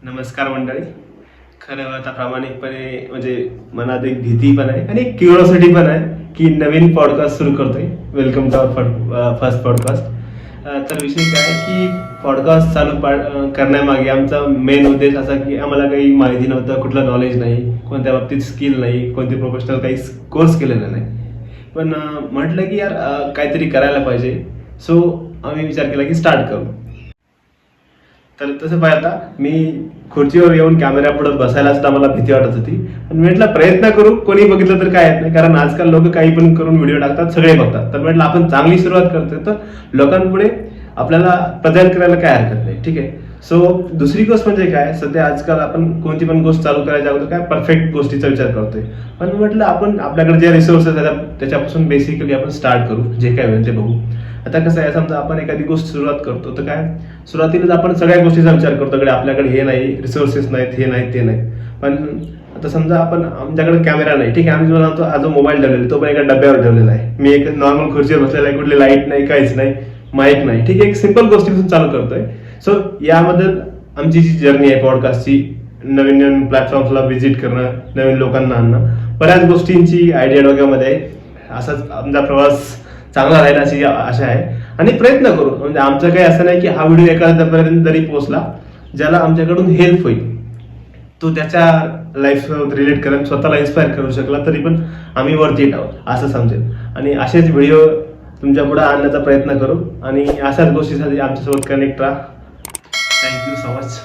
नमस्कार मंडळी. खरं आता प्रामाणिकपणे म्हणजे मनात एक भीती पण आहे आणि एक क्युरिओसिटी पण आहे की नवीन पॉडकास्ट सुरू करतोय. Welcome to our first podcast. तर विषय काय आहे की पॉडकास्ट चालू करण्यामागे आमचा मेन उद्देश असा की आम्हाला काही माहिती नव्हतं, कुठलं नॉलेज नाही, कोणत्या बाबतीत स्किल नाही, कोणते प्रोफेशनल काही कोर्स केलेला नाही. पण म्हटलं की यार काहीतरी करायला पाहिजे. सो आम्ही विचार केला की स्टार्ट करू. तर तसं पाहता मी खुर्चीवर येऊन कॅमेरा पुढे बसायला सुद्धा मला भीती वाटत होती. पण म्हटलं प्रयत्न करू, कोणी बघितलं तर काय येत नाही, कारण आजकाल लोक काही पण करून व्हिडिओ टाकतात, सगळे बघतात. तर म्हटलं आपण चांगली सुरुवात करतोय तर लोकांपुढे आपल्याला प्रेझेंट करायला काय हरकत नाही. ठीक आहे. सो दुसरी गोष्ट म्हणजे काय, सध्या आजकाल आपण कोणती पण गोष्ट चालू करायच्या अगोदर काय परफेक्ट गोष्टीचा विचार करतोय. पण म्हटलं आपण आपल्याकडे जे रिसोर्सेस आहेत त्याच्यापासून बेसिकली आपण स्टार्ट करू, जे काय होईल ते बघू. आता कसं आहे, समजा आपण एखादी गोष्ट सुरुवात करतो तर काय सुरुवातीलाच आपण सगळ्या गोष्टीचा विचार करतो, की आपल्याकडे हे नाही, रिसोर्सेस नाहीत, हे नाहीत, ते नाही. पण आता समजा आपण आमच्याकडे कॅमेरा नाही, ठीक आहे, आम्ही तुम्हाला म्हणतो हा जो मोबाईल ठेवलेला तो पण एका डब्यावर ठेवलेला आहे, मी एक नॉर्मल खुर्चीवर बसलेला आहे, कुठली लाईट नाही, काहीच नाही, माईक नाही. ठीक आहे, एक सिंपल गोष्टीपासून चालू करतोय. सो यामध्ये आमची जी जर्नी आहे पॉडकास्टची, नवीन नवीन प्लॅटफॉर्म्सला व्हिजिट करणं, नवीन लोकांना आणणं, बऱ्याच गोष्टींची आयडिया डोक्यामध्ये आहे. असाच आमचा प्रवास चांगला राहील अशी आशा आहे आणि प्रयत्न करू. म्हणजे आमचं काही असं नाही की हा व्हिडिओ एखाद्यापर्यंत जरी पोहोचला ज्याला आमच्याकडून हेल्प होईल, तो त्याच्या लाईफसोबत रिलेट करेल, स्वतःला इन्स्पायर करू शकला तरी पण आम्ही वरती येत आहोत असं समजेल. आणि असेच व्हिडिओ तुमच्या पुढे आणण्याचा प्रयत्न करू आणि अशाच गोष्टीसाठी आमच्यासोबत कनेक्ट राहा. Thank you so much.